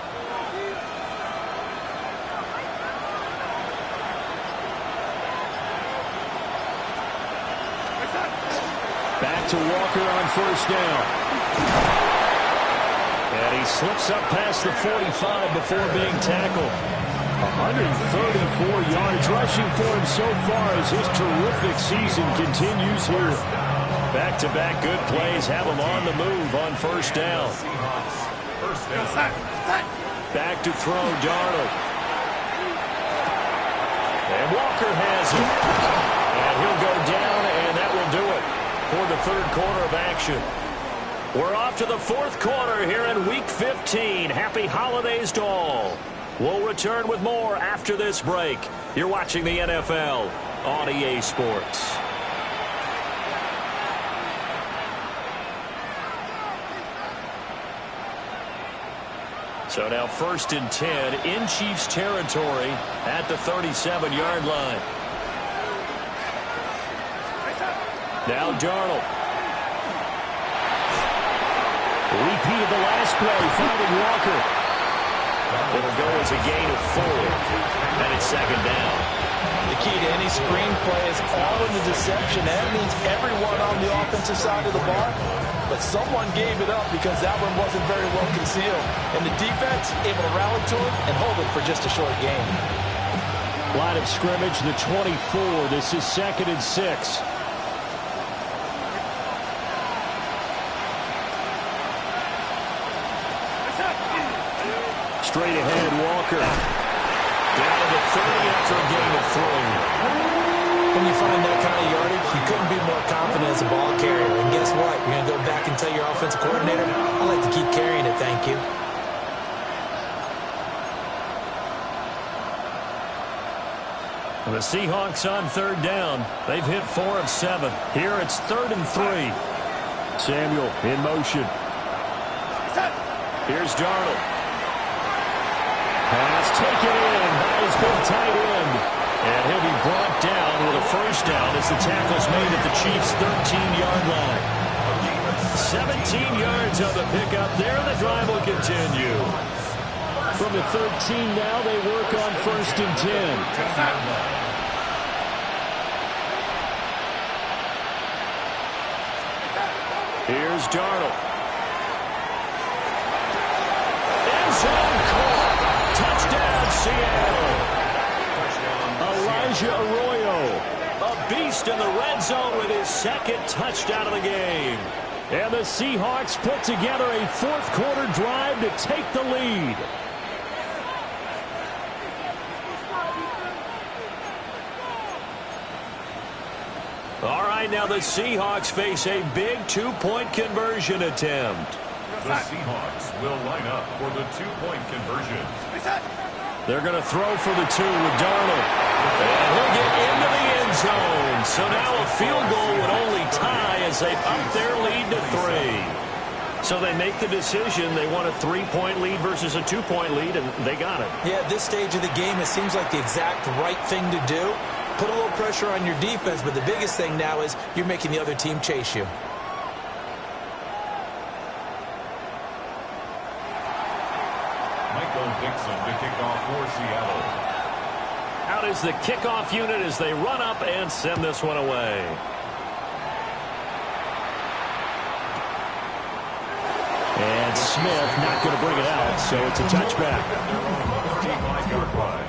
Speaker 1: Back to Walker on 1st down. And he slips up past the 45 before being tackled. 134 yards rushing for him so far as his terrific season continues here. Back-to-back good plays have him on the move on 1st down. Back to throw, Darnold. And Walker has it. And he'll go down, and that will do it for the 3rd quarter of action. We're off to the 4th quarter here in Week 15. Happy holidays to all. We'll return with more after this break. You're watching the NFL on EA Sports. So now 1st and 10 in Chiefs territory at the 37-yard line. Now Darnold. Repeated the last play, finding Walker. It'll go as a gain of 4. And it's 2nd down.
Speaker 2: The key to any screenplay is all in the deception. That means everyone on the offensive side of the ball. But someone gave it up because that one wasn't very well concealed. And the defense able to rally to it and hold it for just a short game.
Speaker 1: Line of scrimmage, the 24. This is 2nd and 6. Straight ahead, Walker. Down to the 30 after a gain of 3.
Speaker 2: When you find that kind of yardage, you couldn't be more confident as a ball carrier. And guess what? You're going to go back and tell your offensive coordinator, I like to keep carrying it, thank you.
Speaker 1: The Seahawks on 3rd down. They've hit 4 of 7. Here it's 3rd and 3. Samuel in motion. Here's Darnold. Pass taken in by his big tight end. And he'll be brought down with a 1st down as the tackle's made at the Chiefs' 13-yard line. 17 yards on the pickup there. The drive will continue.
Speaker 5: From the 13 now, they work on 1st and 10.
Speaker 1: Here's Darnold. End zone caught. Touchdown, Seattle. Elijah Arroyo, a beast in the red zone with his 2nd touchdown of the game.
Speaker 5: And the Seahawks put together a 4th quarter drive to take the lead.
Speaker 1: All right, now the Seahawks face a big 2-point conversion attempt.
Speaker 4: The Seahawks will line up for the 2-point conversion.
Speaker 1: They're going to throw for the 2 with Darnold. And he'll get into the end zone. So now a field goal would only tie as they up their lead to 3. So they make the decision. They want a 3-point lead versus a 2-point lead, and they got it.
Speaker 2: Yeah, at this stage of the game, it seems like the exact right thing to do. Put a little pressure on your defense, but the biggest thing now is you're making the other team chase you.
Speaker 4: Dixon to kick off for Seattle.
Speaker 1: Out is the kickoff unit as they run up and send this one away.
Speaker 5: And Smith not going to bring it out, so it's a touchback.
Speaker 4: 35-yard line.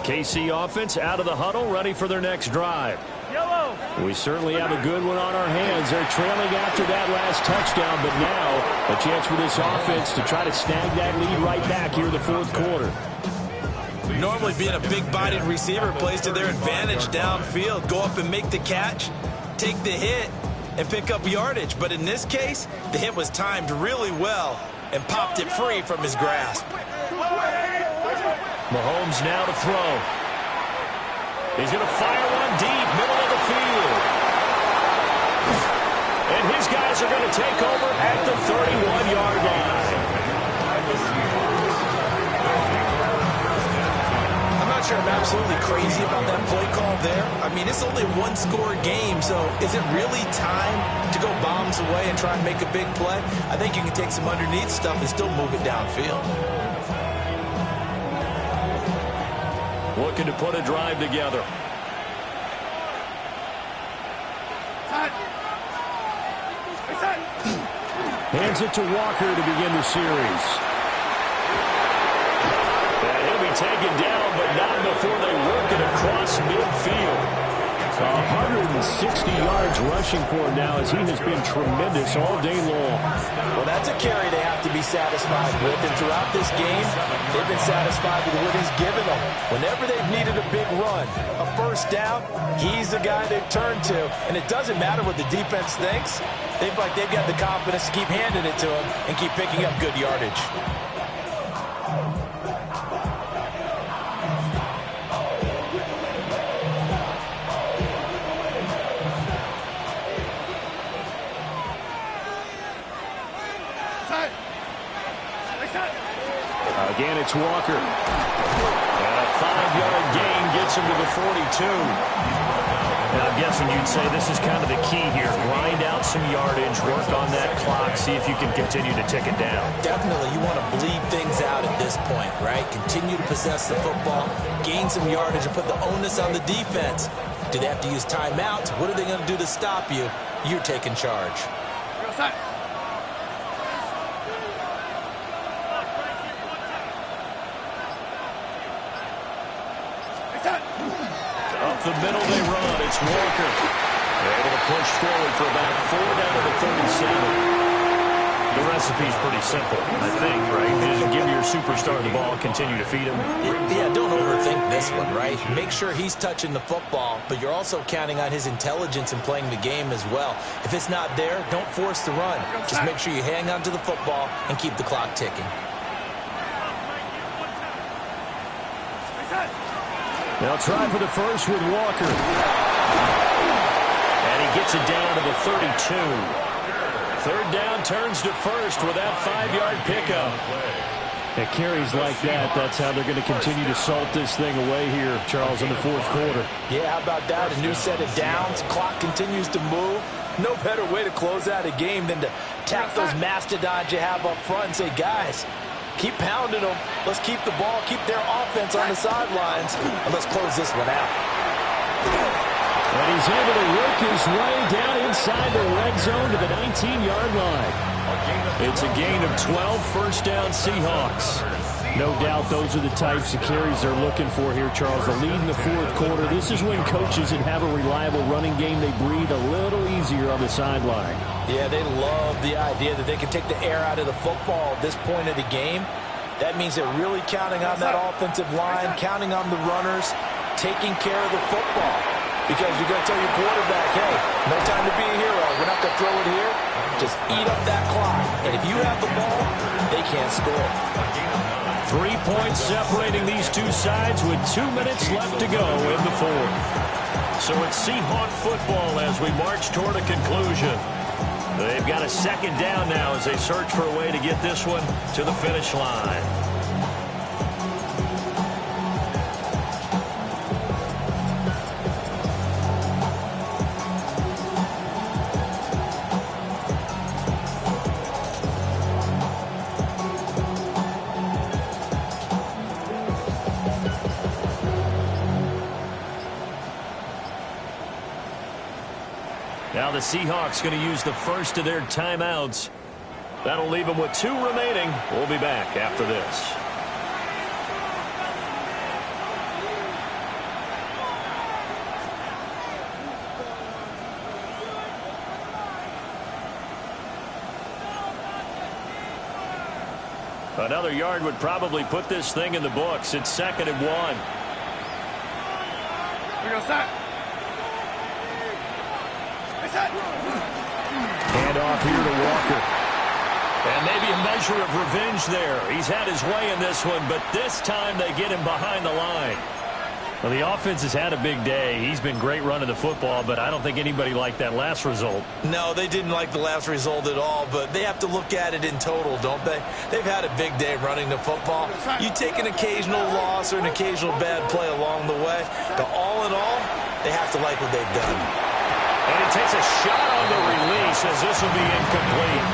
Speaker 1: KC offense out of the huddle, ready for their next drive.
Speaker 5: We certainly have a good one on our hands. They're trailing after that last touchdown, but now a chance for this offense to try to snag that lead right back here in the 4th quarter.
Speaker 2: Normally being a big-bodied receiver plays to their advantage downfield. Go up and make the catch, take the hit, and pick up yardage. But in this case, the hit was timed really well and popped it free from his grasp.
Speaker 1: Mahomes now to throw. He's going to fire one deep, middle of the field. And his guys are going to take over at the 31-yard line.
Speaker 2: I'm not sure I'm absolutely crazy about that play call there. I mean, it's only a 1-score game, so is it really time to go bombs away and try and make a big play? I think you can take some underneath stuff and still move it downfield.
Speaker 1: Looking to put a drive together.
Speaker 5: Hands it to Walker to begin the series.
Speaker 1: And he'll be taken down, but not before they work it across midfield.
Speaker 5: 160 yards rushing for him now as he has been tremendous all day long.
Speaker 2: Well, that's a carry they have to be satisfied with. And throughout this game, they've been satisfied with what he's given them. Whenever they've needed a big run, a 1st down, he's the guy they've turned to. And it doesn't matter what the defense thinks. They've got the confidence to keep handing it to him and keep picking up good yardage.
Speaker 5: Again, it's Walker.
Speaker 1: And a 5-yard gain gets him to the 42. And I'm guessing you'd say this is kind of the key here. Grind out some yardage, work on that clock, see if you can continue to tick it down.
Speaker 2: Definitely, you want to bleed things out at this point, right? Continue to possess the football, gain some yardage, and put the onus on the defense. Do they have to use timeouts? What are they going to do to stop you? You're taking charge.
Speaker 1: Up the middle they run. It's Walker. They're able to push forward for about 4 down to the 37. The recipe's pretty simple, I think, right? You just give your superstar the ball, continue to feed him.
Speaker 2: Yeah, don't overthink this one, right? Make sure he's touching the football, but you're also counting on his intelligence in playing the game as well. If it's not there, don't force the run. Just make sure you hang on to the football and keep the clock ticking.
Speaker 5: They'll try for the first with Walker.
Speaker 1: And he gets it down to the 32. Third down turns to first with that 5-yard pickup.
Speaker 5: At carries like that, that's how they're going to continue to salt this thing away here, Charles, in the fourth quarter.
Speaker 2: Yeah, how about that? A new set of downs. Clock continues to move. No better way to close out a game than to tap those mastodons you have up front and say, guys, keep pounding them. Let's keep the ball, keep their offense on the sidelines, and let's close this one out.
Speaker 5: And he's able to work his way down inside the red zone to the 19-yard line. It's a gain of 12, first down Seahawks. No doubt those are the types of carries they're looking for here, Charles. The lead in the fourth quarter. This is when coaches that have a reliable running game, they breathe a little easier on the sideline.
Speaker 2: Yeah, they love the idea that they can take the air out of the football at this point of the game. That means they're really counting on that offensive line, counting on the runners, taking care of the football. Because you're going to tell your quarterback, hey, no time to be a hero. We're not going to throw it here. Just eat up that clock. And if you have the ball, they can't score.
Speaker 1: 3 points separating these two sides with 2 minutes left to go in the fourth. So it's Seahawk football as we march toward a conclusion. They've got a second down now as they search for a way to get this one to the finish line. Now the Seahawks going to use the first of their timeouts. That'll leave them with 2 remaining. We'll be back after this. Another yard would probably put this thing in the books. It's 2nd and 1.
Speaker 6: We're going to start.
Speaker 1: Hand off here to Walker. And maybe a measure of revenge there. He's had his way in this one, but this time they get him behind the line.
Speaker 5: Well, the offense has had a big day. He's been great running the football, but I don't think anybody liked that last result.
Speaker 2: No, they didn't like the last result at all, but they have to look at it in total, don't they? They've had a big day running the football. You take an occasional loss or an occasional bad play along the way, but all in all, they have to like what they've done.
Speaker 1: And he takes a shot on the release as this will be incomplete.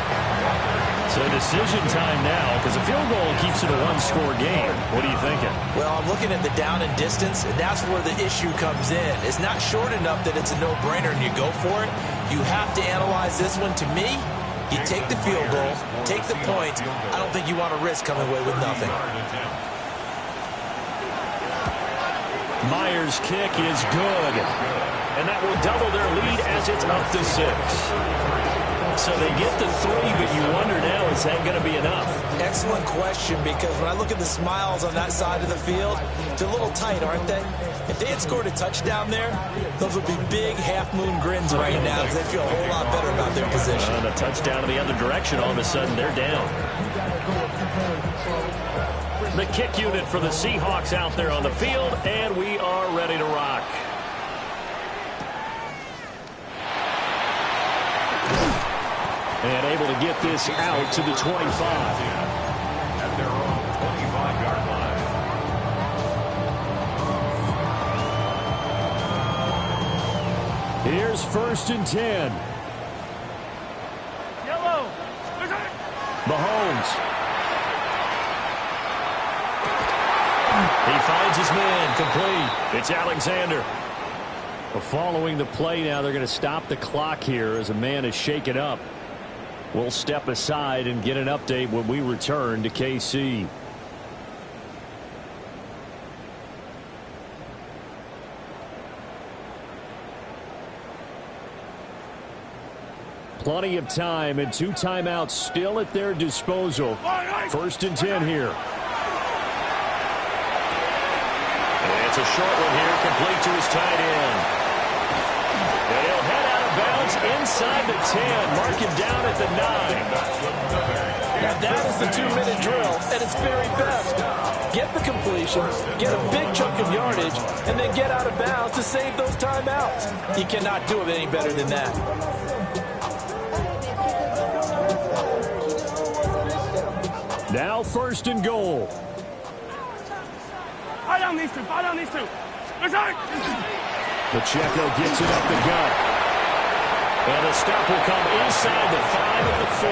Speaker 5: So decision time now because a field goal keeps it a one-score game. What are you thinking?
Speaker 2: Well, I'm looking at the down and distance, and that's where the issue comes in. It's not short enough that it's a no-brainer and you go for it. You have to analyze this one. To me, you take the field goal, take the points. I don't think you want to risk coming away with nothing.
Speaker 1: Myers' kick is good. And that will double their lead as it's up to 6. So they get the 3, but you wonder now, is that going to be enough?
Speaker 2: Excellent question, because when I look at the smiles on that side of the field, they're a little tight, aren't they? If they had scored a touchdown there, those would be big half-moon grins right now because they feel a whole lot better about their position.
Speaker 1: And a touchdown in the other direction, all of a sudden they're down. The kick unit for the Seahawks out there on the field, and we are ready to rock.
Speaker 5: And able to get this out to the 25.
Speaker 4: At their own 25-yard line.
Speaker 5: Here's 1st and 10.
Speaker 6: Yellow.
Speaker 5: Mahomes.
Speaker 1: He finds his man, complete. It's Alexander.
Speaker 5: Well, following the play now, they're going to stop the clock here as a man is shaken up. We'll step aside and get an update when we return to KC. Plenty of time and 2 timeouts still at their disposal. 1st and 10 here.
Speaker 1: And it's a short one here, complete to his tight end. And he'll head out of bounds inside the 10, mark him down at the 9.
Speaker 2: Now that is the 2-minute drill at its very best. Get the completion, get a big chunk of yardage, and then get out of bounds to save those timeouts. You cannot do it any better than that.
Speaker 1: Now 1st and goal.
Speaker 3: Fire on these two.
Speaker 1: Pacheco gets it up the gut. And the stop will come inside the 5 of the 4.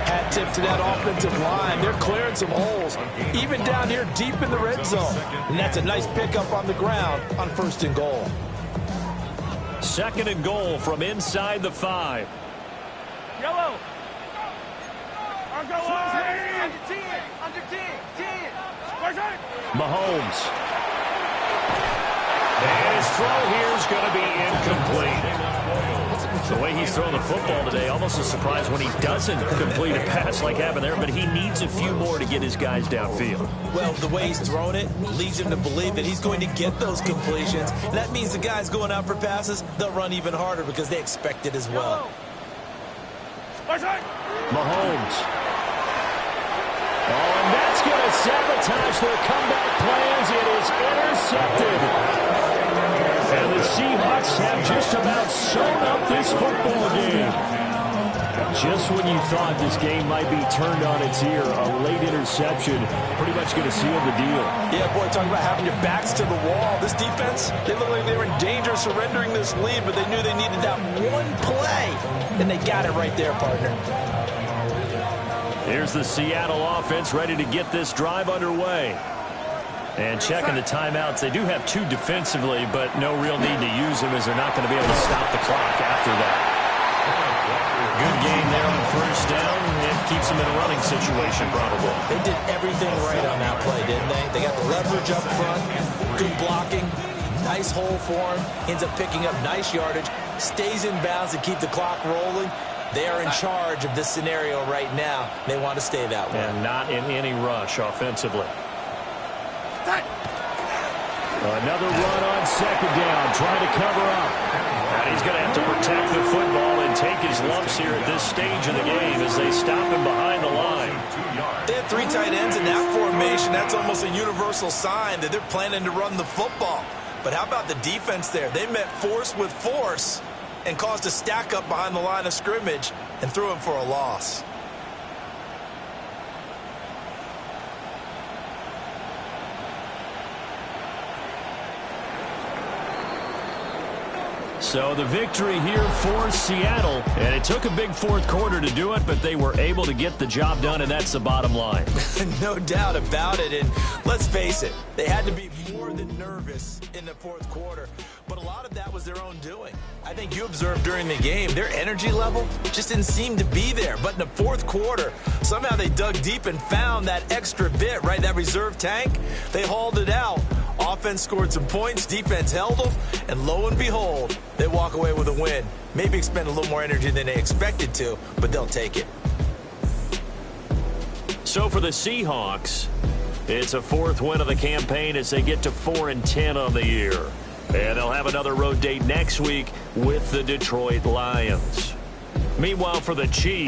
Speaker 2: Hat tip to that offensive line. They're clearing some holes, even down here deep in the red zone. And that's a nice pickup on the ground on 1st and goal.
Speaker 1: 2nd and goal from inside the 5.
Speaker 3: Yellow. Under 10. Under 10.
Speaker 1: Mahomes. And his throw here is going to be incomplete. The way he's throwing the football today, almost a surprise when he doesn't complete a pass like happened there, but he needs a few more to get his guys downfield.
Speaker 2: Well, the way he's thrown it leads him to believe that he's going to get those completions. And that means the guys going out for passes, they'll run even harder because they expect it as well.
Speaker 1: Mahomes. Oh, and that's going to sabotage their comeback plans. It is intercepted. And the Seahawks have just about sewn up this football game. Just when you thought this game might be turned on its ear, a late interception pretty much going to seal the deal.
Speaker 2: Yeah, boy, talking about having your backs to the wall. This defense, they look like they were in danger of surrendering this lead, but they knew they needed that one play, and they got it right there, partner.
Speaker 1: Here's the Seattle offense ready to get this drive underway. And checking the timeouts, they do have 2 defensively, but no real need to use them as they're not going to be able to stop the clock after that. Good game there on 1st down. It keeps them in a running situation, probably.
Speaker 2: They did everything right on that play, didn't they? They got the leverage up front, good blocking, nice hole for him, ends up picking up nice yardage, stays in bounds to keep the clock rolling. They are in charge of this scenario right now. They want to stay that way.
Speaker 1: And not in any rush offensively. Another run on 2nd down, trying to cover up. And he's going to have to protect the football and take his lumps here at this stage of the game as they stop him behind the line.
Speaker 2: They have 3 tight ends in that formation. That's almost a universal sign that they're planning to run the football. But how about the defense there? They met force with force and caused a stack up behind the line of scrimmage and threw him for a loss.
Speaker 1: So the victory here for Seattle, and it took a big 4th quarter to do it, but they were able to get the job done, and that's the bottom line.
Speaker 2: No doubt about it, and let's face it, they had to be more than nervous in the 4th quarter, but a lot of that was their own doing. I think you observed during the game, their energy level just didn't seem to be there, but in the 4th quarter, somehow they dug deep and found that extra bit, right, that reserve tank. They hauled it out. Offense scored some points, defense held them, and lo and behold, they walk away with a win. Maybe expend a little more energy than they expected to, but they'll take it.
Speaker 1: So for the Seahawks, it's a 4th win of the campaign as they get to 4-10 on the year. And they'll have another road date next week with the Detroit Lions. Meanwhile, for the Chiefs,